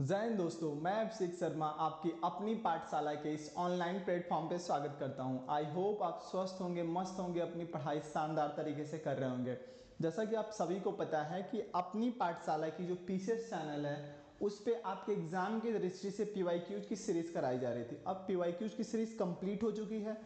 जय हिंद दोस्तों, मैं अभिषेक शर्मा आपकी अपनी पाठशाला के इस ऑनलाइन प्लेटफॉर्म पे स्वागत करता हूं। आई होप आप स्वस्थ होंगे, मस्त होंगे, अपनी पढ़ाई शानदार तरीके से कर रहे होंगे। जैसा कि आप सभी को पता है कि अपनी पाठशाला की जो पीसीएस चैनल है उस पे आपके एग्जाम की दृष्टि से पीवाईक्यूज की सीरीज कराई जा रही थी। अब पीवाईक्यूज की सीरीज कंप्लीट हो चुकी है।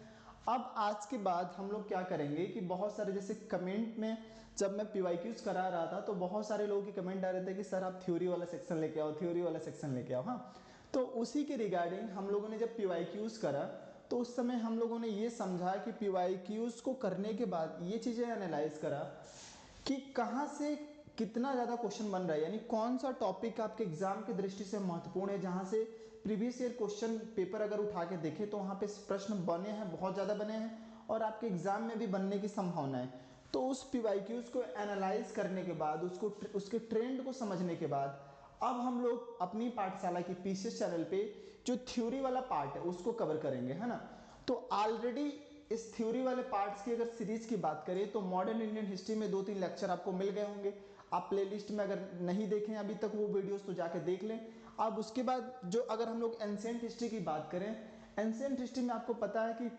अब आज के बाद हम लोग क्या करेंगे कि बहुत सारे जैसे कमेंट में जब मैं पीवाईक्यूज करा रहा था तो बहुत सारे लोगों के कमेंट आ रहे थे कि सर आप थ्योरी वाला सेक्शन लेके आओ, थ्योरी वाला सेक्शन लेके आओ। हाँ, तो उसी के रिगार्डिंग हम लोगों ने जब पीवाईक्यूज करा तो उस समय हम लोगों ने ये समझा कि पीवाईक्यूज को करने के बाद ये चीज़ें एनालाइज करा कि कहाँ से कितना ज़्यादा क्वेश्चन बन रहा है, यानी कौन सा टॉपिक आपके एग्जाम की दृष्टि से महत्वपूर्ण है, जहाँ से प्रीवियस ईयर क्वेश्चन पेपर अगर उठा के देखें तो वहाँ पे प्रश्न बने हैं, बहुत ज़्यादा बने हैं और आपके एग्जाम में भी बनने की संभावना है। तो उस पीवाईक्यूज को एनालाइज करने के बाद उसके ट्रेंड को समझने के बाद अब हम लोग अपनी पाठशाला की पीसीएस चैनल पे जो थ्योरी वाला पार्ट है उसको कवर करेंगे, है ना। तो ऑलरेडी इस थ्योरी वाले पार्ट्स की अगर सीरीज की बात करें तो मॉडर्न इंडियन हिस्ट्री में 2-3 लेक्चर आपको मिल गए होंगे। आप प्लेलिस्ट में अगर नहीं देखें अभी तक वो वीडियोस तो जाके देख लें। अब उसके बाद जो अगर हम लोग एंशिएंट हिस्ट्री की बात करें, एंशिएंट हिस्ट्री में आपको पता है कि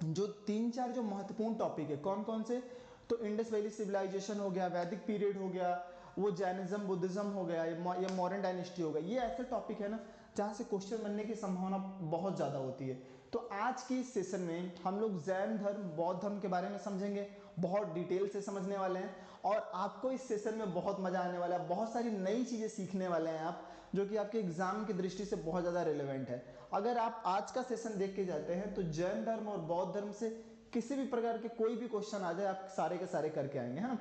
जो 3-4 जो महत्वपूर्ण टॉपिक है कौन कौन से, तो इंडस वैली सिविलाइजेशन हो गया, वैदिक पीरियड हो गया, वो जैनिज्म बुद्धिज्म हो गया, या मॉडर्न डायनेस्टी हो गया। ये ऐसे टॉपिक है ना जहाँ से क्वेश्चन बनने की संभावना बहुत ज़्यादा होती है। तो आज की इस सेशन में हम लोग जैन धर्म, बौद्ध धर्म के बारे में समझेंगे, बहुत डिटेल से समझने वाले हैं और आपको इस सेशन में बहुत मजा आने वाला है। बहुत सारी नई चीज़ें सीखने वाले हैं आप, जो कि आपके एग्जाम की दृष्टि से बहुत ज़्यादा रिलेवेंट है। अगर आप आज का सेशन देख के जाते हैं तो जैन धर्म और बौद्ध धर्म से किसी भी प्रकार के कोई भी क्वेश्चन आ जाए आप सारे के सारे करके आएंगे, है ना।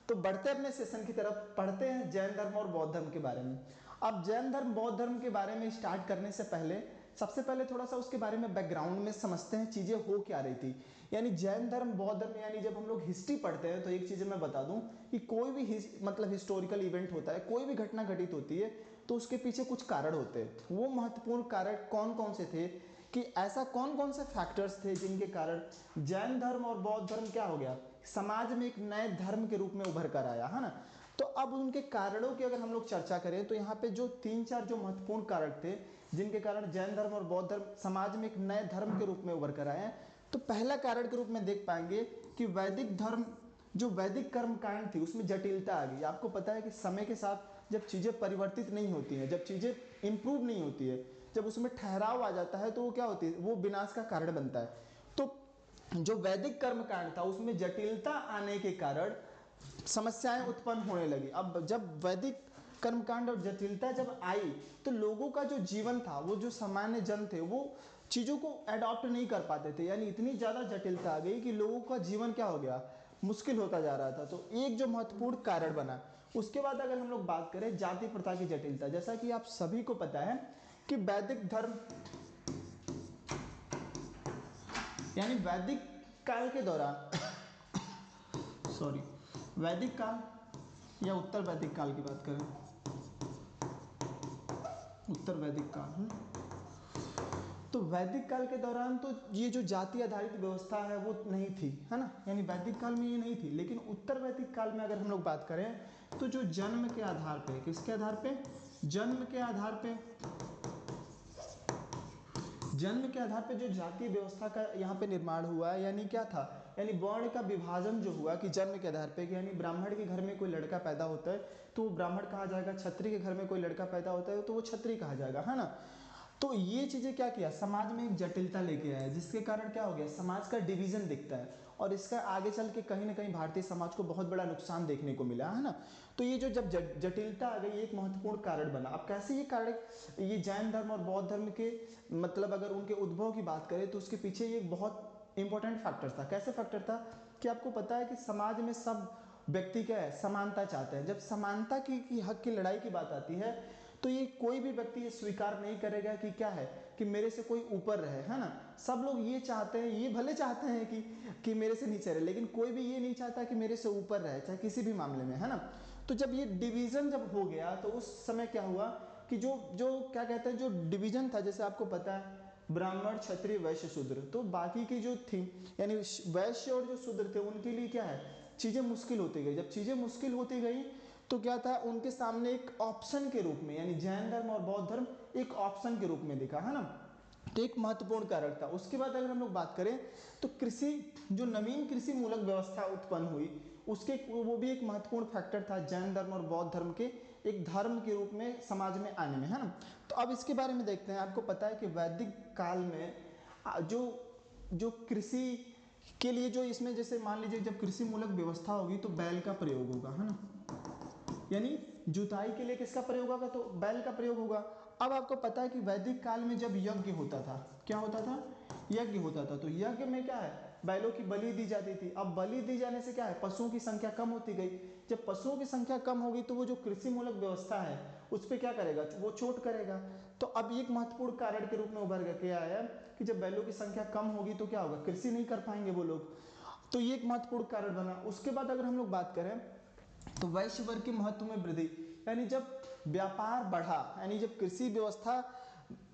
तो बढ़ते हैं अपने सेशन की तरफ, पढ़ते हैं जैन धर्म और बौद्ध धर्म के बारे में। अब जैन धर्म बौद्ध धर्म के बारे में स्टार्ट करने से पहले सबसे पहले थोड़ा सा उसके बारे में बैकग्राउंड में समझते हैं चीजें हो क्या रही थी। यानी जैन धर्म बौद्ध धर्म, यानी जब हम लोग हिस्ट्री पढ़ते हैं तो एक चीज मैं बता दूं कि कोई भी मतलब हिस्टोरिकल इवेंट होता है, कोई भी घटना घटित होती है तो उसके पीछे कुछ कारण होते हैं। वो महत्वपूर्ण कारण कौन कौन से थे, कि ऐसा कौन कौन से फैक्टर्स थे जिनके कारण जैन धर्म और बौद्ध धर्म क्या हो गया, समाज में एक नए धर्म के रूप में उभर कर आया, है ना। तो अब उनके कारणों की अगर हम लोग चर्चा करें तो यहाँ पे जो 3-4 जो महत्वपूर्ण कारक थे जिनके कारण जैन धर्म और बौद्ध धर्म समाज में एक नए धर्म के रूप में उभर कर आए हैं। तो पहला कारण के रूप में देख पाएंगे कि वैदिक धर्म, जो वैदिक कर्म कांड थी उसमें जटिलता आ गई। आपको पता है कि समय के साथ जब चीज़ें परिवर्तित नहीं होती हैं, जब चीज़ें इंप्रूव नहीं होती है, जब उसमें ठहराव आ जाता है तो वो क्या होती है, वो विनाश का कारण बनता है। तो जो वैदिक कर्म कांड था उसमें जटिलता आने के कारण समस्याएं उत्पन्न होने लगी। अब जब वैदिक कर्मकांड और जटिलता जब आई तो लोगों का जो जीवन था, वो जो सामान्य जन थे वो चीज़ों को अडॉप्ट नहीं कर पाते थे। यानी इतनी ज़्यादा जटिलता आ गई कि लोगों का जीवन क्या हो गया, मुश्किल होता जा रहा था। तो एक जो महत्वपूर्ण कारण बना। उसके बाद अगर हम लोग बात करें जाति प्रथा की जटिलता, जैसा कि आप सभी को पता है कि वैदिक धर्म यानी वैदिक काल के दौरान सॉरी वैदिक काल या उत्तर वैदिक काल की बात करें, उत्तर वैदिक काल, तो वैदिक काल के दौरान तो ये जो जाति आधारित व्यवस्था है वो नहीं थी, है ना। यानी वैदिक काल में ये नहीं थी। लेकिन उत्तर वैदिक काल में अगर हम लोग बात करें तो जो जन्म के आधार पे, किसके आधार पे, जन्म के आधार पे, जन्म के आधार पे जो जातीय व्यवस्था का यहाँ पे निर्माण हुआ, यानी क्या था, यानी वर्ण का विभाजन जो हुआ कि जन्म के आधार पे, यानी ब्राह्मण के घर में कोई लड़का पैदा होता है तो वो ब्राह्मण कहा जाएगा, क्षत्रिय के घर में कोई लड़का पैदा होता है तो वो क्षत्रिय कहा जाएगा, है ना। तो ये चीजें क्या किया, समाज में एक जटिलता लेके आया, जिसके कारण क्या हो गया, समाज का डिवीजन दिखता है और इसका आगे चल के कहीं ना कहीं भारतीय समाज को बहुत बड़ा नुकसान देखने को मिला, है ना। तो ये जो जब जटिलता आ गई एक महत्वपूर्ण कारण बना। अब कैसे ये कारण, ये जैन धर्म और बौद्ध धर्म के मतलब अगर उनके उद्भव की बात करें तो उसके पीछे ये बहुत इंपॉर्टेंट फैक्टर था। कैसे फैक्टर था कि आपको पता है कि समाज में सब व्यक्ति क्या है, समानता चाहते हैं। जब समानता की हक की लड़ाई की बात आती है तो ये कोई भी व्यक्ति ये स्वीकार नहीं करेगा कि क्या है, कि मेरे से कोई ऊपर रहे, है ना। सब लोग ये चाहते हैं, ये भले चाहते हैं कि मेरे से नीचे रहे, लेकिन कोई भी ये नहीं चाहता कि मेरे से ऊपर रहे, चाहे किसी भी मामले में, है ना। तो जब ये डिवीजन जब हो गया तो उस समय क्या हुआ कि जो जो क्या कहते हैं, जो डिवीजन था, जैसे आपको पता है ब्राह्मण, क्षत्रिय, वैश्य, शूद्र, तो बाकी की जो थी यानी वैश्य और जो शूद्र थे उनके लिए क्या है, चीज़ें मुश्किल होती गई। जब चीज़ें मुश्किल होती गई तो क्या था, उनके सामने एक ऑप्शन के रूप में, यानी जैन धर्म और बौद्ध धर्म एक ऑप्शन के रूप में दिखा, है ना। तो एक महत्वपूर्ण कारक था। उसके बाद अगर हम लोग बात करें तो कृषि, जो नवीन कृषि मूलक व्यवस्था उत्पन्न हुई, उसके वो भी एक महत्वपूर्ण फैक्टर था जैन धर्म और बौद्ध धर्म के एक धर्म के रूप में समाज में आने में, है ना। तो अब इसके बारे में देखते हैं। आपको पता है कि वैदिक काल में जो कृषि के लिए, जो इसमें जैसे मान लीजिए जब कृषि मूलक व्यवस्था होगी तो बैल का प्रयोग होगा, है ना, यानी जुताई के लिए किसका प्रयोग होगा, तो बैल का प्रयोग होगा। अब आपको पता है कि वैदिक काल में जब यज्ञ होता था, क्या होता था, यज्ञ होता था, तो यज्ञ में क्या है, बैलों की बलि दी जाती थी। अब बलि दी जाने से क्या है, पशुओं की संख्या कम होती गई। जब पशुओं की संख्या कम होगी तो वो जो कृषि मूलक व्यवस्था है उस पर क्या करेगा, वो चोट करेगा। तो अब एक महत्वपूर्ण कारण के रूप में उभर के आया कि जब बैलों की संख्या कम होगी तो क्या होगा, कृषि नहीं कर पाएंगे वो लोग। तो ये एक महत्वपूर्ण कारण बना। उसके बाद अगर हम लोग बात करें तो वैश्य वर्ग के महत्व में वृद्धि, यानी जब व्यापार बढ़ा, यानी जब कृषि व्यवस्था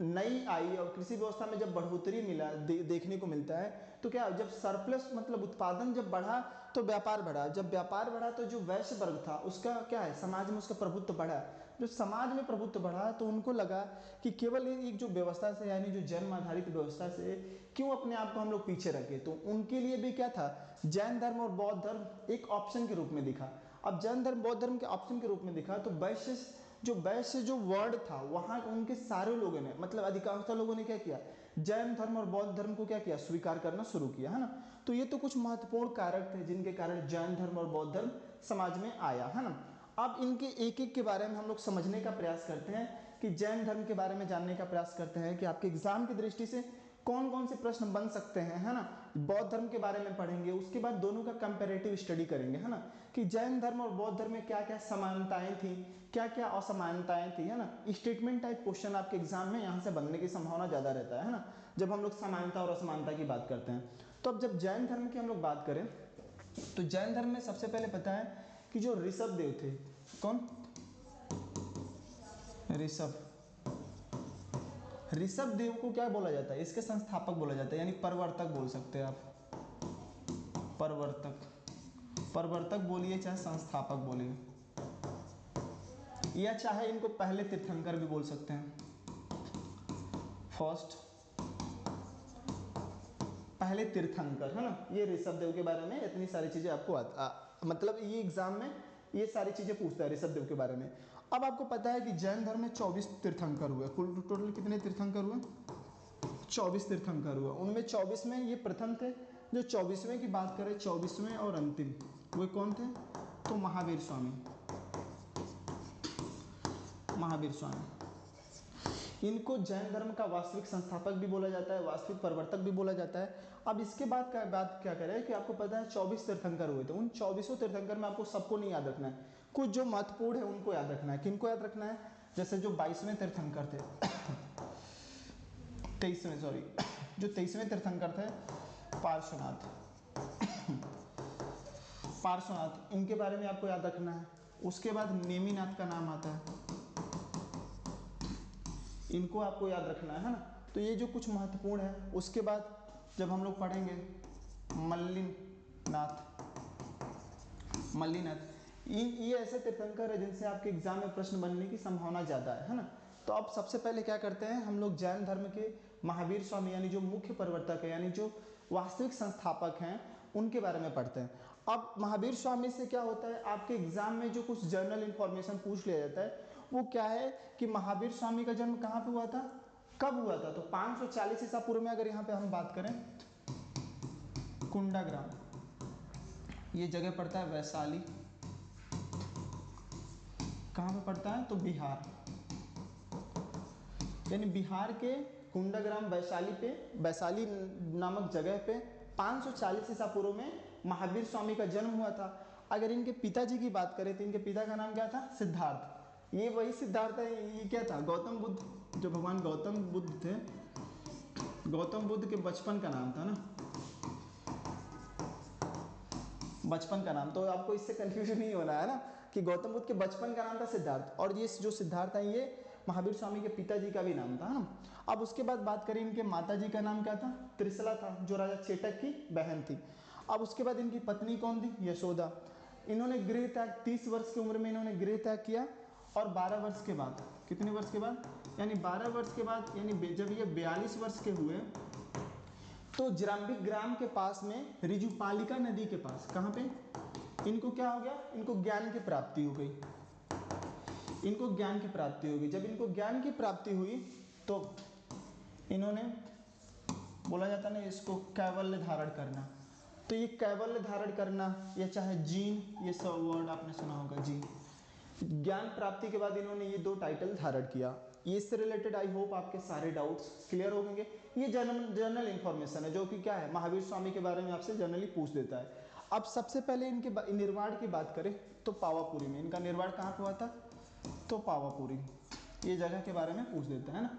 नई आई और कृषि व्यवस्था में जब बढ़ोतरी मिला देखने को मिलता है, तो क्या जब सरप्लस मतलब उत्पादन जब बढ़ा तो व्यापार बढ़ा। जब व्यापार बढ़ा तो जो वैश्य वर्ग था उसका क्या है, समाज में उसका प्रभुत्व बढ़ा। जो समाज में प्रभुत्व बढ़ा तो उनको लगा कि केवल एक जो व्यवस्था से, यानी जो जन्म आधारित व्यवस्था से क्यों अपने आप को हम लोग पीछे रखें। तो उनके लिए भी क्या था, जैन धर्म और बौद्ध धर्म एक ऑप्शन के रूप में दिखा। अब जैन धर्म बौद्ध धर्म के ऑप्शन के रूप में दिखा तो वैश्य जो वर्ड था वहां उनके सारे लोगों ने, मतलब अधिकांशतः लोगों ने क्या किया, जैन धर्म और बौद्ध धर्म को क्या किया, स्वीकार करना शुरू किया, है ना। तो ये तो कुछ महत्वपूर्ण कारक थे जिनके कारण जैन धर्म और बौद्ध धर्म समाज में आया, है ना। अब इनके एक एक के बारे में हम लोग समझने का प्रयास करते हैं, कि जैन धर्म के बारे में जानने का प्रयास करते हैं कि आपके एग्जाम की दृष्टि से कौन कौन से प्रश्न बन सकते हैं, है ना। बौद्ध धर्म के बारे में पढ़ेंगे, उसके बाद दोनों का कंपैरेटिव स्टडी करेंगे, है ना, कि जैन धर्म और बौद्ध धर्म में क्या क्या समानताएं थी, क्या क्या असमानताएं थी, है ना। स्टेटमेंट टाइप क्वेश्चन आपके एग्जाम में यहाँ से बनने की संभावना ज़्यादा रहता है ना, जब हम लोग समानता और असमानता की बात करते हैं। तो अब जब जैन धर्म की हम लोग बात करें तो जैन धर्म में सबसे पहले पता है कि जो ऋषभ देव थे, कौन, ऋषभ देव को क्या बोला जाता है, इसके संस्थापक बोला जाता है, यानी प्रवर्तक बोल सकते हैं आप, प्रवर्तक बोलिए चाहे संस्थापक बोलिए, या चाहे इनको पहले तीर्थंकर भी बोल सकते हैं। फर्स्ट पहले तीर्थंकर, है ना। ये ऋषभ देव के बारे में इतनी सारी चीजें आपको मतलब ये एग्जाम में ये सारी चीजें पूछता है ऋषभ देव के बारे में। अब आपको पता है कि जैन धर्म में 24 तीर्थंकर हुए, कुल टोटल कितने तीर्थंकर हुए, 24 तीर्थंकर हुआ। उनमें 24 में ये प्रथम थे। जो 24वें की बात करें, 24वें और अंतिम, वो कौन थे, तो महावीर स्वामी। इनको जैन धर्म का वास्तविक संस्थापक भी बोला जाता है, वास्तविक प्रवर्तक भी बोला जाता है। अब इसके बाद क्या करें कि आपको पता है 24 तीर्थंकर हुए थे। उन 24 तीर्थंकर में आपको सबको नहीं याद रखना है, कुछ जो महत्वपूर्ण है उनको याद रखना है। किनको याद रखना है, जैसे जो 22वें तीर्थंकर थे 23वें सॉरी जो 23वें तीर्थंकर थे पार्श्वनाथ, इनके बारे में आपको याद रखना है। उसके बाद नेमिनाथ का नाम आता है, इनको आपको याद रखना है ना। तो ये जो कुछ महत्वपूर्ण है। उसके बाद जब हम लोग पढ़ेंगे मल्लिनाथ, ये ऐसे तीर्थंकर है जिनसे आपके एग्जाम में प्रश्न बनने की संभावना ज़्यादा है ना। तो अब सबसे पहले क्या करते हैं हम लोग, जैन धर्म के महावीर स्वामी यानी जो मुख्य प्रवर्तक है, यानी जो वास्तविक संस्थापक हैं, उनके बारे में पढ़ते हैं। अब महावीर स्वामी से क्या होता है, आपके एग्जाम में जो कुछ जनरल इंफॉर्मेशन पूछ लिया जाता है वो क्या है कि महावीर स्वामी का जन्म कहाँ पे हुआ था, कब हुआ था, तो 540 ईसा पूर्व में। अगर यहाँ पे हम बात करें कुंडाग्राम, ये जगह पड़ता है वैशाली, कहाँ पे पड़ता है, तो बिहार, यानी बिहार के कुंडाग्राम वैशाली नामक जगह पे 540 ईसा पूर्व में महावीर स्वामी का जन्म हुआ था। अगर इनके पिताजी की बात करें तो इनके पिता का नाम क्या था, सिद्धार्थ। ये वही सिद्धार्थ है, ये क्या था, गौतम बुद्ध, जो भगवान गौतम बुद्ध थे, गौतम बुद्ध के बचपन का नाम था ना, बचपन का नाम। तो आपको इससे कंफ्यूजन नहीं होना है ना, कि गौतम बुद्ध के बचपन का नाम था सिद्धार्थ, और ये जो सिद्धार्थ है ये महावीर स्वामी के पिताजी का भी नाम था ना। अब उसके बाद बात करें, इनके माताजी का नाम क्या था, त्रिशला था, जो राजा चेटक की बहन थी। अब उसके बाद इनकी पत्नी कौन थी, यशोदा। इन्होंने गृह त्याग 30 वर्ष की उम्र में इन्होंने गृह त्याग किया, और 12 वर्ष के बाद, कितने वर्ष के बाद, यानी 12 वर्ष के बाद, यानी जब ये 42 वर्ष के हुए तो जराम्बिक ग्राम के पास में रिजुपालिका नदी के पास, कहाँ पे, इनको क्या हो गया, इनको ज्ञान की प्राप्ति हो गई, इनको ज्ञान की प्राप्ति हो गई। जब इनको ज्ञान की प्राप्ति हुई तो इन्होंने, बोला जाता ना इसको कैवल्य धारण करना, तो ये कैवल्य धारण करना या चाहे जीन, ये सब वर्ड आपने सुना होगा, जीन, ज्ञान प्राप्ति के बाद इन्होंने ये 2 टाइटल धारण किया। ये इससे रिलेटेड आई होप आपके सारे डाउट्स क्लियर हो गए। ये जनरल इन्फॉर्मेशन है जो कि क्या है, महावीर स्वामी के बारे में आपसे जनरली पूछ देता है। अब सबसे पहले इनके निर्वाण की बात करें तो पावापुरी में, इनका निर्वाण कहाँ पे हुआ था, तो पावापुरी, ये जगह के बारे में पूछ देता है ना।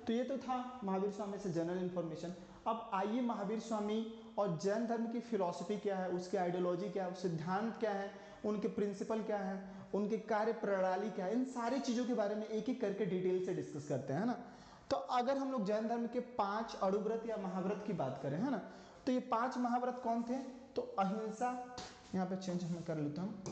तो ये तो था महावीर स्वामी से जनरल इन्फॉर्मेशन। अब आइए महावीर स्वामी और जैन धर्म की फिलॉसफी क्या है, उसकी आइडियोलॉजी क्या है, सिद्धांत क्या है, उनके प्रिंसिपल क्या है, उनकी कार्य प्रणाली क्या है, इन सारी चीज़ों के बारे में एक एक करके डिटेल से डिस्कस करते हैं, है ना। तो अगर हम लोग जैन धर्म के 5 अणुव्रत या महाव्रत की बात करें, है ना, तो ये 5 महाव्रत कौन थे, तो अहिंसा, यहाँ पे चेंज मैं कर लेता हूँ,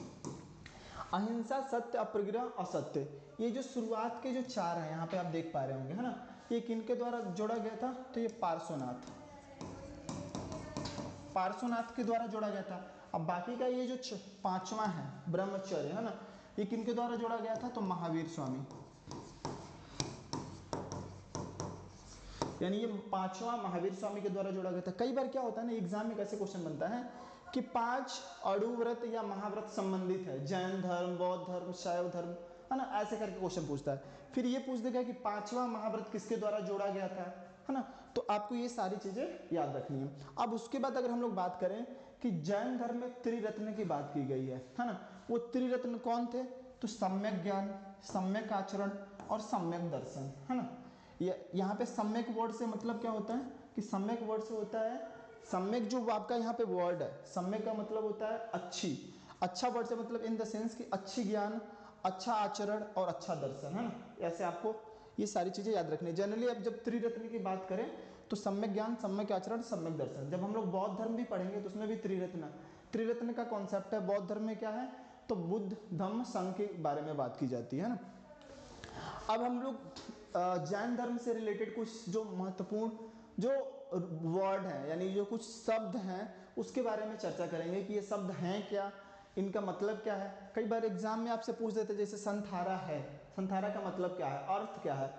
अहिंसा, सत्य, अपरिग्रह, असत्य, ये जो शुरुआत के जो 4 हैं यहाँ पे आप देख पा रहे होंगे, है ना, ये किनके द्वारा जोड़ा गया था, तो ये पार्श्वनाथ, पार्श्वनाथ के द्वारा जोड़ा गया था। अब बाकी का ये जो 5वां है ब्रह्मचर्य, है ना, ये किनके द्वारा जोड़ा गया था, तो महावीर स्वामी, यानी ये 5वां महावीर स्वामी के द्वारा जोड़ा गया था। कई बार क्या होता है ना, एग्जाम में कैसे क्वेश्चन बनता है कि 5 अणुव्रत या महाव्रत संबंधित है, जैन धर्म, बौद्ध धर्म, शैव धर्म, है ना, ऐसे करके क्वेश्चन पूछता है। फिर ये पूछ देगा कि 5वां महाव्रत किसके द्वारा जोड़ा गया था, है ना, तो आपको ये सारी चीजें याद रखनी है। अब उसके बाद अगर हम लोग बात करें कि जैन धर्म में त्रिरत्न की बात की गई है ना, वो त्रिरत्न कौन थे, तो सम्यक ज्ञान, सम्यक आचरण और सम्यक दर्शन, है ना। यहाँ पे सम्यक वर्ड से मतलब क्या होता है कि सम्यक वर्ड से होता है, सम्यक जो आपका यहाँ पे वर्ड है, सम्यक का मतलब होता है अच्छी, अच्छा वर्ड से मतलब इन द सेंस कि अच्छी ज्ञान, अच्छा आचरण और अच्छा दर्शन, है ना। ऐसे आपको ये सारी चीजें याद रखनी है। जनरली अब जब त्रिरत्न की बात करें तो सम्यक ज्ञान, सम्यक आचरण, सम्यक दर्शन। जब हम लोग बौद्ध धर्म भी पढ़ेंगे तो उसमें भी त्रिरत्न, त्रिरत्न का कॉन्सेप्ट है। बौद्ध धर्म में क्या है, तो बुद्ध, धम्म, संघ के बारे में बात की जाती है ना। अब हम लोग जैन धर्म से रिलेटेड कुछ जो महत्वपूर्ण जो वर्ड हैं, यानी जो कुछ शब्द हैं, उसके बारे में चर्चा करेंगे कि ये शब्द हैं क्या, इनका मतलब क्या है। कई बार एग्जाम में आपसे पूछ देते, जैसे संथारा है, संथारा का मतलब क्या है, अर्थ क्या है।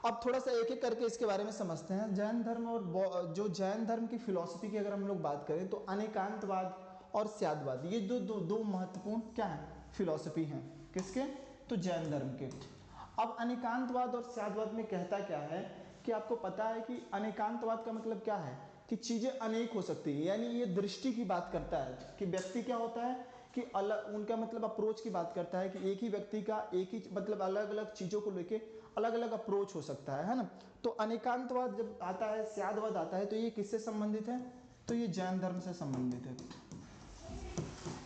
अब थोड़ा सा एक एक करके इसके बारे में समझते हैं। जैन धर्म और जो जैन धर्म की फिलॉसफी की अगर हम लोग बात करें तो अनेकांतवाद और स्यादवाद, ये दो महत्वपूर्ण क्या है, फिलॉसफी हैं, किसके, तो जैन धर्म के। अब अनेकांतवाद और स्यादवाद में कहता क्या है कि आपको पता है कि अनेकांतवाद का मतलब क्या है कि चीजें अनेक हो सकती है, यानी ये दृष्टि की बात करता है कि व्यक्ति क्या होता है कि अलग, उनका मतलब अप्रोच की बात करता है कि एक ही व्यक्ति का एक ही मतलब अलग अलग चीजों को लेके अलग अलग अप्रोच हो सकता है ना। तो अनेकांतवाद जब आता है, स्यादवाद आता है, तो ये किससे संबंधित है, तो ये जैन धर्म से संबंधित है,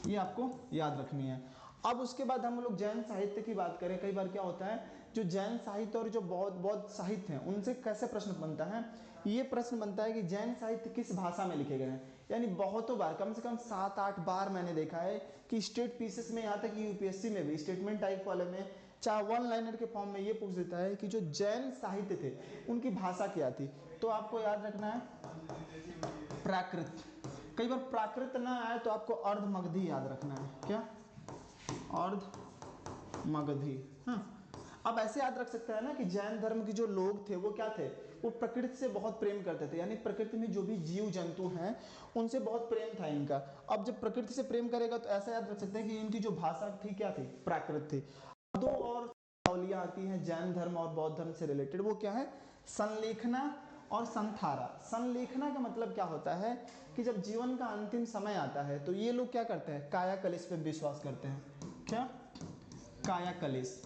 ये आपको याद रखनी है। अब उसके बाद हम लोग जैन साहित्य की बात करें। कई बार क्या होता है, जो जैन साहित्य और जो बौद्ध साहित्य हैं, उनसे कैसे प्रश्न बनता है, ये प्रश्न बनता है कि जैन साहित्य किस भाषा में लिखे गए हैं। यानी बहुतों बार, कम से कम 7-8 बार मैंने देखा है कि स्टेट पीसेस में, यहाँ तक कि यूपीएससी में भी स्टेटमेंट टाइप वाले में, चाहे 1 लाइनर के फॉर्म में ये पूछ देता है कि जो जैन साहित्य थे उनकी भाषा क्या थी। तो आपको याद रखना है प्राकृत। कई बार प्राकृत ना आए तो आपको अर्ध मगधी याद रखना है, क्या, अर्ध मगधी। हाँ, अब ऐसे याद रख सकता है ना कि जैन धर्म के जो लोग थे वो क्या थे, वो प्रकृति से बहुत प्रेम करते थे, यानी प्रकृति में जो भी जीव जंतु हैं उनसे बहुत प्रेम था इनका। अब जब प्रकृति से प्रेम करेगा तो ऐसा याद रख सकते हैं कि इनकी जो भाषा थी क्या थी, प्राकृत थी। 2 और शब्दावलियां आती हैं जैन धर्म और बौद्ध धर्म से रिलेटेड, वो क्या है, संलेखना और संथारा। संलेखना का मतलब क्या होता है कि जब जीवन का अंतिम समय आता है तो ये लोग क्या करते हैं, काया कलेश पे विश्वास करते हैं, क्या, काया कलेश।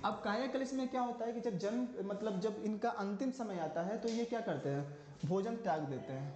अब काया कलेश में क्या होता है कि जब जन्म मतलब जब इनका अंतिम समय आता है तो ये क्या करते हैं, भोजन त्याग देते हैं।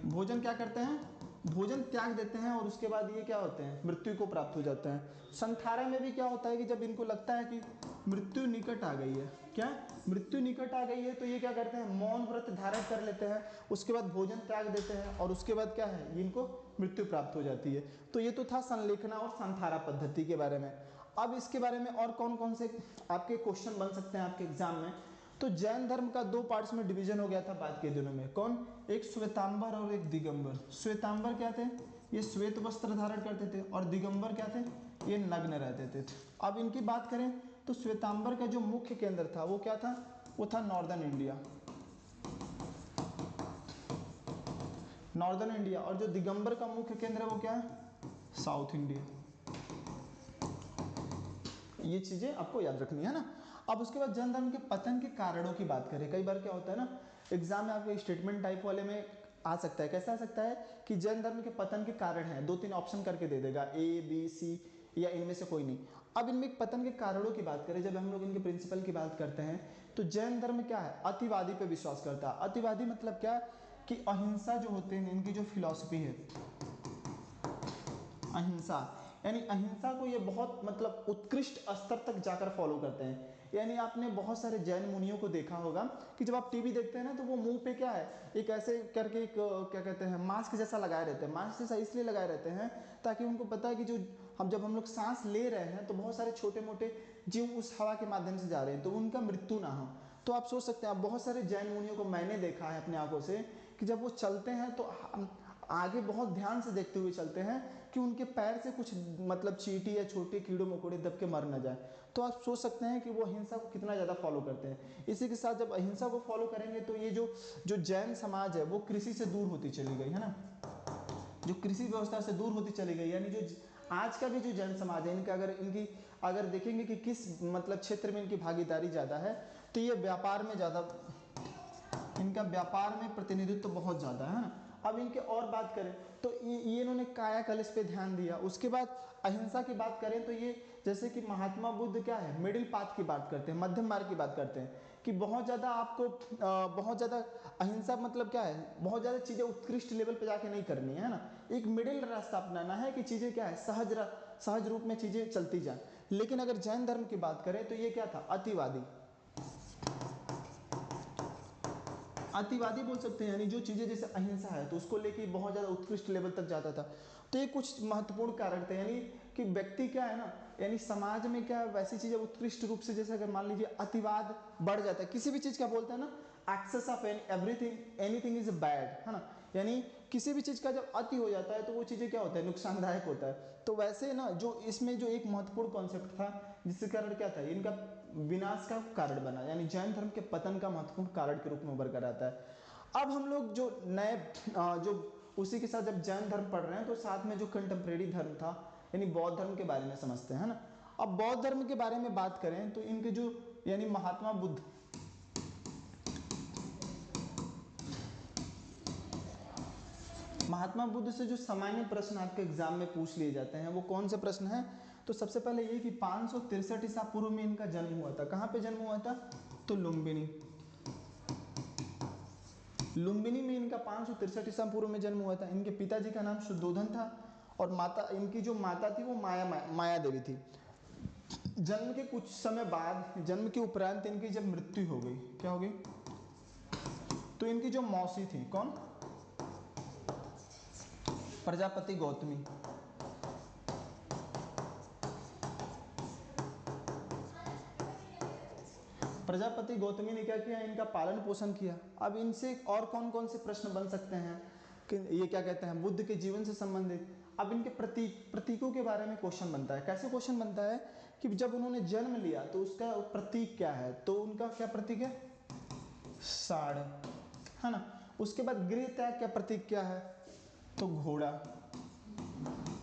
भोजन क्या करते हैं, भोजन त्याग देते हैं और उसके बाद ये क्या होते हैं, मृत्यु को प्राप्त हो जाते हैं। संथारा में भी क्या होता है कि जब इनको लगता है कि मृत्यु निकट आ गई है, क्या मृत्यु निकट आ गई है, तो ये क्या करते हैं, मौन व्रत धारण कर लेते हैं, उसके बाद भोजन त्याग देते हैं और उसके बाद क्या है, इनको मृत्यु प्राप्त हो जाती है। तो ये तो था संलेखना और संथारा पद्धति के बारे में। अब इसके बारे में और कौन कौन से आपके क्वेश्चन बन सकते हैं आपके एग्जाम में। तो जैन धर्म का दो पार्ट्स में डिवीजन हो गया था बाद के दिनों में, कौन, एक श्वेतांबर और एक दिगंबर। श्वेतांबर क्या थे, ये श्वेत वस्त्र धारण करते थे, और दिगंबर क्या थे, ये नग्न रहते थे। अब इनकी बात करें तो श्वेतांबर का जो मुख्य केंद्र था वो क्या था, वो था नॉर्दर्न इंडिया, नॉर्दर्न इंडिया, और जो दिगंबर का मुख्य केंद्र है वो क्या है, साउथ इंडिया। ये चीजें आपको याद रखनी है ना। अब उसके बाद जैन धर्म के पतन के कारणों की बात करें। कई बार क्या होता है ना, एग्जाम में आपके स्टेटमेंट टाइप वाले में आ सकता है, कैसा आ सकता है कि जैन धर्म के पतन के कारण है, 2-3 ऑप्शन करके दे देगा, ए बी सी या इनमें से कोई नहीं। अब इनमें पतन के कारणों की बात करें, जब हम लोग इनके प्रिंसिपल की बात करते हैं, तो जैन धर्म क्या है, अतिवादी पे विश्वास करता है। अतिवादी मतलब क्या, कि अहिंसा जो होते हैं, इनकी जो फिलॉसफी है अहिंसा, यानी अहिंसा को ये बहुत मतलब उत्कृष्ट स्तर तक जाकर फॉलो करते हैं। यानी आपने बहुत सारे जैन मुनियों को देखा होगा कि जब आप टीवी देखते हैं ना, तो वो मुंह पे क्या है, एक ऐसे करके एक क्या कहते हैं, मास्क जैसा लगाए रहते हैं। मास्क जैसा इसलिए लगाए रहते हैं ताकि उनको पता है कि जो जब हम लोग सांस ले रहे हैं तो बहुत सारे छोटे मोटे जीव उस हवा के माध्यम से जा रहे हैं, तो उनका मृत्यु ना हो। तो आप सोच सकते हैं, बहुत सारे जैन मुनियों को मैंने देखा है अपनी आंखों से कि जब वो चलते हैं तो आगे बहुत ध्यान से देखते हुए चलते हैं कि उनके पैर से कुछ मतलब चींटी या छोटे कीड़े मकोड़े दब के मर न जाए। तो आप सोच सकते हैं कि वो अहिंसा को कितना ज़्यादा फॉलो करते हैं। इसी के साथ जब अहिंसा को फॉलो करेंगे तो ये जो जैन समाज है वो कृषि से दूर होती चली गई है ना, जो कृषि व्यवस्था से दूर होती चली गई। यानी जो आज का भी जो जैन समाज है, इनका अगर देखेंगे कि किस मतलब क्षेत्र में इनकी भागीदारी ज़्यादा है, तो ये व्यापार में ज़्यादा, इनका व्यापार में प्रतिनिधित्व बहुत ज़्यादा है ना। अब इनके और बात करें तो ये इन्होंने काया कलश पे ध्यान दिया। उसके बाद अहिंसा की बात करें तो ये जैसे कि महात्मा बुद्ध क्या है, मिडिल पाथ की बात करते हैं, मध्यम मार्ग की बात करते हैं कि बहुत ज़्यादा आपको बहुत ज़्यादा अहिंसा मतलब क्या है, बहुत ज़्यादा चीज़ें उत्कृष्ट लेवल पे जाके नहीं करनी है ना, एक मिडिल रास्ता अपनाना है कि चीज़ें क्या है, सहज रूप में चीज़ें चलती जाए। लेकिन अगर जैन धर्म की बात करें तो ये क्या था, अतिवादी बोल सकते हैं। यानी जो चीज़ें जैसे अहिंसा है तो उसको लेके बहुत ज़्यादा उत्कृष्ट लेवल तक जाता था। तो ये कुछ महत्वपूर्ण कारण थे, यानी कि व्यक्ति क्या है ना, यानी समाज में क्या वैसी चीज़ें उत्कृष्ट रूप से, जैसे अगर मान लीजिए अतिवाद बढ़ जाता है, किसी भी चीज़ का बोलते हैं ना, excess of everything anything is bad, है ना, यानी किसी भी चीज़ का जब अति हो जाता है तो वो चीज़ें क्या होता है, नुकसानदायक होता है। तो वैसे ना जो इसमें जो एक महत्वपूर्ण कॉन्सेप्ट था जिसके कारण क्या था, इनका विनाश का कारण बना, यानी जैन धर्म के पतन का महत्वपूर्ण कारण के रूप में उभर कर आता है। अब हम लोग जो नए जो उसी के साथ जब जैन धर्म पढ़ रहे हैं तो साथ में जो कंटेम्प्रेरी धर्म था यानी बौद्ध धर्म के बारे में समझते हैं ना। अब बौद्ध धर्म के बारे में बात करें तो इनके जो यानी महात्मा बुद्ध से जो सामान्य प्रश्न आपके एग्जाम में पूछ लिए जाते हैं वो कौन से प्रश्न हैं, तो सबसे पहले ये कि 563 ईसा पूर्व में इनका जन्म हुआ था। कहाँ पे जन्म हुआ था, तो लुम्बिनी में इनका 563 ईसा पूर्व में जन्म हुआ था। इनके पिताजी का नाम शुद्धोधन था और माता, इनकी जो माता थी वो माया देवी थी। जन्म के कुछ समय बाद, जन्म के उपरांत इनकी जब मृत्यु हो गई, क्या हो गई, तो इनकी जो मौसी थी, कौन, प्रजापति गौतमी, प्रजापति गौतमी ने क्या किया, इनका पालन पोषण किया। अब इनसे और कौन कौन से प्रश्न बन सकते हैं कि ये क्या कहते हैं, बुद्ध के जीवन से संबंधित। अब इनके प्रतीकों के बारे में क्वेश्चन बनता है। कैसे क्वेश्चन बनता है कि जब उन्होंने जन्म लिया तो उसका प्रतीक क्या है, तो उनका क्या प्रतीक है, साड़, है ना। उसके बाद गृह त्याग का प्रतीक क्या है, तो घोड़ा,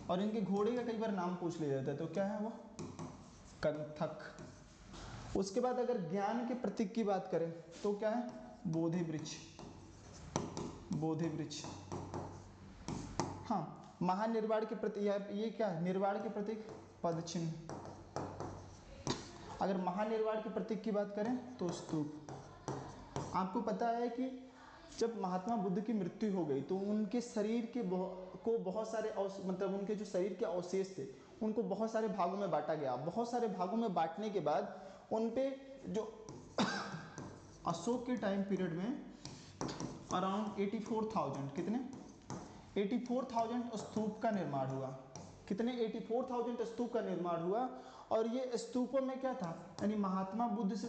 और इनके घोड़े का कई बार नाम पूछ लिया जाता है, तो क्या है वो, कंथक। उसके बाद अगर ज्ञान के प्रतीक की बात करें तो क्या है, बोधि वृक्ष। हाँ, महानिर्वाण के प्रतीक, ये क्या है, निर्वाण के प्रतीक पद चिन्ह। अगर महानिर्वाण के प्रतीक की बात करें तो स्तूप। आपको पता है कि जब महात्मा बुद्ध की मृत्यु हो गई तो उनके शरीर के को बहुत सारे मतलब उनके जो शरीर के अवशेष थे उनको बहुत सारे भागों में बांटा गया। बहुत सारे भागों में बांटने के बाद उन पे जो अशोक के टाइम पीरियड में अराउंड 84,000 कितने 84,000 स्तूप का निर्माण हुआ। कितने 84,000 स्तूप का निर्माण हुआ। और ये स्तूपों में क्या था, यानी महात्मा बुद्ध से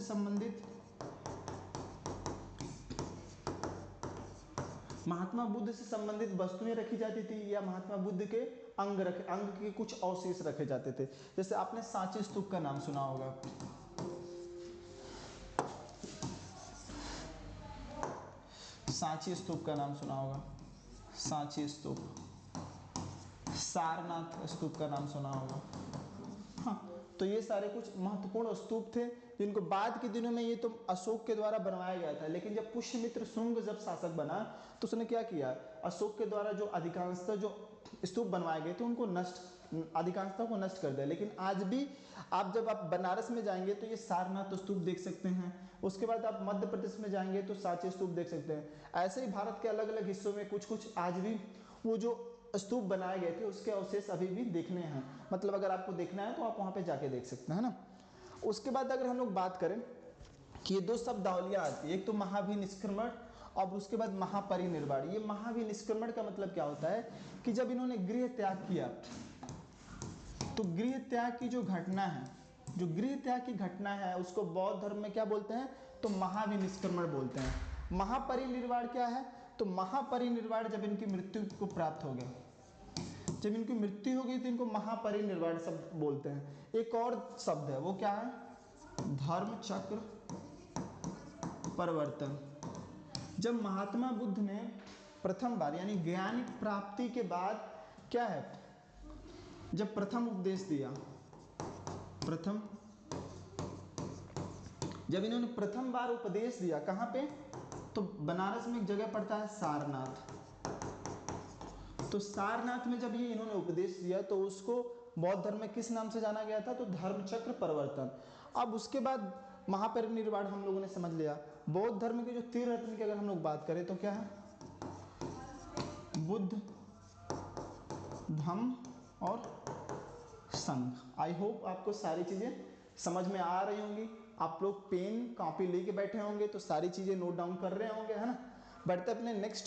संबंधित वस्तुएं रखी जाती थी या महात्मा बुद्ध के अंग के कुछ अवशेष रखे जाते थे। जैसे आपने सांची स्तूप का नाम सुना होगा। सांची स्तूप का नाम सुना होगा, सांची स्तूप। सारनाथ स्तूप का नाम सुना होगा। हाँ, तो ये सारे कुछ महत्वपूर्ण स्तूप थे जिनको बाद के दिनों में ये तो अशोक के द्वारा बनवाया गया था। लेकिन जब पुष्यमित्र शुंग जब शासक बना तो उसने क्या किया, अशोक के द्वारा जो अधिकांशतः जो स्तूप बनवाए गए थे उनको अधिकांशतः को नष्ट कर दिया। लेकिन आज भी जब आप बनारस में जाएंगे तो ये सारनाथ स्तूप देख सकते हैं। उसके बाद आप मध्य प्रदेश में जाएंगे तो सांची स्तूप देख सकते हैं। ऐसे ही भारत के अलग अलग हिस्सों में कुछ कुछ आज भी वो जो स्तूप बनाए गए थे उसके अवशेष अभी भी देखने हैं। मतलब अगर आपको देखना है तो आप वहाँ पे जाके देख सकते हैं ना। उसके बाद अगर हम लोग बात करें कि ये दो शब्दावलियाँ आती है, एक तो महाभिनिष्क्रमण और उसके बाद महापरिनिर्वाण। ये महाभिनिष्क्रमण का मतलब क्या होता है कि जब इन्होंने गृह त्याग किया तो गृह त्याग की जो घटना है उसको बौद्ध धर्म में क्या बोलते हैं, तो महाभिनिष्क्रमण बोलते हैं। महापरिनिर्वाण क्या है, तो महापरिनिर्वाण जब इनकी मृत्यु को प्राप्त हो गया, जब इनकी मृत्यु हो गई तो इनको महापरिनिर्वाण शब्द बोलते हैं। एक और शब्द है वो क्या है, धर्म चक्र परिवर्तन। जब महात्मा बुद्ध ने प्रथम बार यानी ज्ञान प्राप्ति के बाद क्या है, जब प्रथम उपदेश दिया, जब इन्होंने प्रथम बार उपदेश दिया कहाँ पे, तो बनारस में एक जगह पड़ता है सारनाथ। तो सारनाथ में जब ये इन्होंने उपदेश दिया तो उसको बौद्ध धर्म में किस नाम से जाना गया था, तो धर्मचक्र परिवर्तन। अब उसके बाद महापरिनिर्वाण हम लोगों ने समझ लिया। बौद्ध धर्म के जो त्रिरत्न की अगर हम लोग बात करें तो क्या है, बुद्ध, धम्म और संघ। आई होप आपको सारी चीजें समझ में आ रही होंगी। आप लोग पेन कॉपी लेके बैठे होंगे तो सारी चीजें नोट डाउन कर रहे होंगे, है ना। बढ़ते अपने नेक्स्ट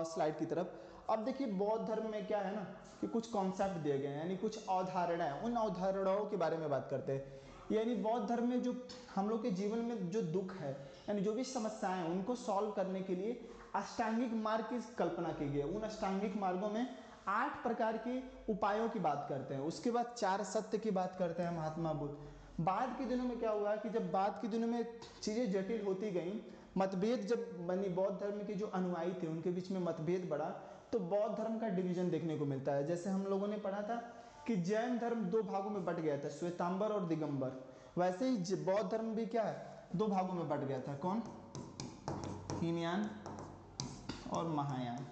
स्लाइड की तरफ। अब देखिए बौद्ध धर्म में क्या है ना कि कुछ कॉन्सेप्ट दिए गए हैं, यानी कुछ अवधारणाएं, उन अवधारणाओं के बारे में बात करते हैं। यानी बौद्ध धर्म में जो हम लोग के जीवन में जो दुख है यानी जो भी समस्याएं हैं उनको सॉल्व करने के लिए अष्टांगिक मार्ग की कल्पना की गई है। उन अष्टांगिक मार्गों में 8 प्रकार के उपायों की बात करते हैं। उसके बाद 4 सत्य की बात करते हैं महात्मा बुद्ध। बाद के दिनों में क्या हुआ कि जब बाद के दिनों में चीज़ें जटिल होती गई, मतभेद जब बनी, बौद्ध धर्म के जो अनुयायी थे उनके बीच में मतभेद बढ़ा, तो बौद्ध धर्म का डिवीजन देखने को मिलता है। जैसे हम लोगों ने पढ़ा था कि जैन धर्म 2 भागों में बट गया था, श्वेतांबर और दिगंबर। वैसे ही बौद्ध धर्म भी क्या है, 2 भागों में बट गया था। कौन, हीनयान और महायान।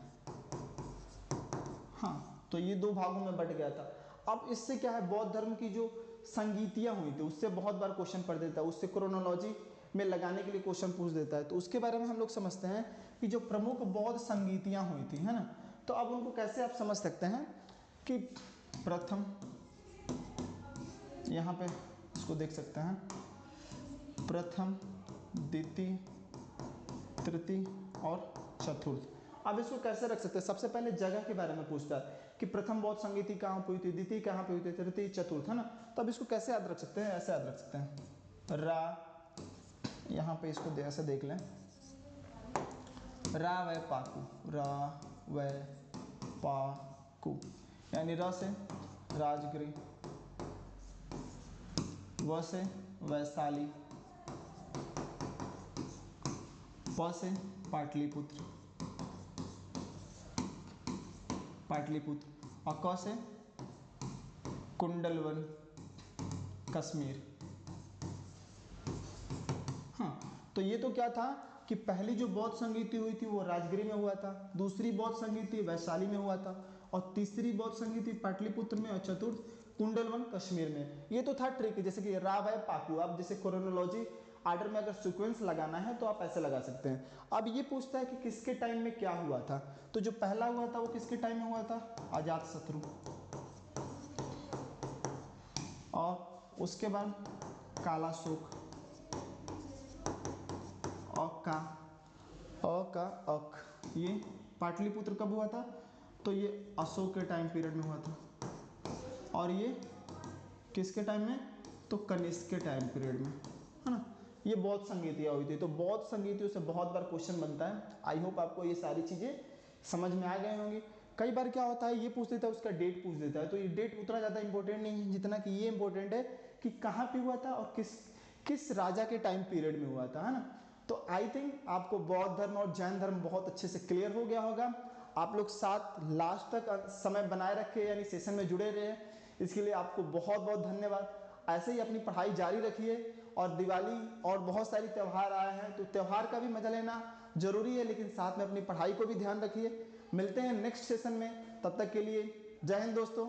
हाँ, तो ये 2 भागों में बट गया था। अब इससे क्या है, बौद्ध धर्म की जो संगीतियाँ हुई थी उससे बहुत बार क्वेश्चन पढ़ देता है, उससे क्रोनोलॉजी में लगाने के लिए क्वेश्चन पूछ देता है। तो उसके बारे में हम लोग समझते हैं कि जो प्रमुख बौद्ध संगीतियाँ हुई थी, है ना, तो अब उनको कैसे आप समझ सकते हैं कि प्रथम, यहाँ पे इसको देख सकते हैं, प्रथम, द्वितीय, तृतीय और चतुर्थ। अब इसको कैसे रख सकते हैं, सबसे पहले जगह के बारे में पूछता है कि प्रथम बौद्ध संगीति कहाँ हुई थी, द्वितीय कहाँ पे हुई थी, तृतीय, चतुर्थ, है ना। तो अब इसको कैसे याद रख सकते हैं, ऐसे याद रख सकते हैं। रा, यहाँ पे इसको ऐसे देख लें, रा व पाकू, रा व पाकू, यानी र से राजगिरी, व से वैशाली, प से पाटलिपुत्र, और क से कुंडलवन, कश्मीर। हाँ, तो ये तो क्या था कि पहली जो बौद्ध संगीति हुई थी वो राजगिरी में हुआ था, दूसरी बौद्ध संगीति वैशाली में हुआ था, और तीसरी बौद्ध संगीति पाटलिपुत्र में, और चतुर्थ कुंडलवन, कश्मीर में। ये तो था ट्रिक, जैसे कि रा व पाकू। अब जैसे क्रोनोलॉजी आर्डर में अगर सीक्वेंस लगाना है तो आप ऐसे लगा सकते हैं। अब ये पूछता है कि किसके टाइम में क्या हुआ था, तो जो पहला हुआ था वो किसके टाइम में हुआ था, अजातशत्रु, और उसके बाद कालाशोक, अक, ये पाटलिपुत्र कब हुआ था, तो ये अशोक के टाइम पीरियड में हुआ था, और ये किसके टाइम में, तो कनिष्क के टाइम पीरियड में, है ना। ये बौद्ध संगीतियाँ हुई थी, तो बौद्ध संगीतियों से बहुत बार क्वेश्चन बनता है। आई होप आपको ये सारी चीज़ें समझ में आ गए होंगे। कई बार क्या होता है, ये पूछ देता है, उसका डेट पूछ देता है, तो ये डेट उतना ज़्यादा इंपॉर्टेंट नहीं है जितना कि ये इंपॉर्टेंट है कि कहाँ पे हुआ था और किस राजा के टाइम पीरियड में हुआ था, है ना। तो आई थिंक आपको बौद्ध धर्म और जैन धर्म बहुत अच्छे से क्लियर हो गया होगा। आप लोग साथ लास्ट तक समय बनाए रखे, यानी सेशन में जुड़े रहे, इसके लिए आपको बहुत बहुत धन्यवाद। ऐसे ही अपनी पढ़ाई जारी रखिए, और दिवाली और बहुत सारी त्यौहार आए हैं, तो त्यौहार का भी मजा लेना जरूरी है, लेकिन साथ में अपनी पढ़ाई को भी ध्यान रखिए। मिलते हैं नेक्स्ट सेशन में, तब तक के लिए जय हिंद दोस्तों।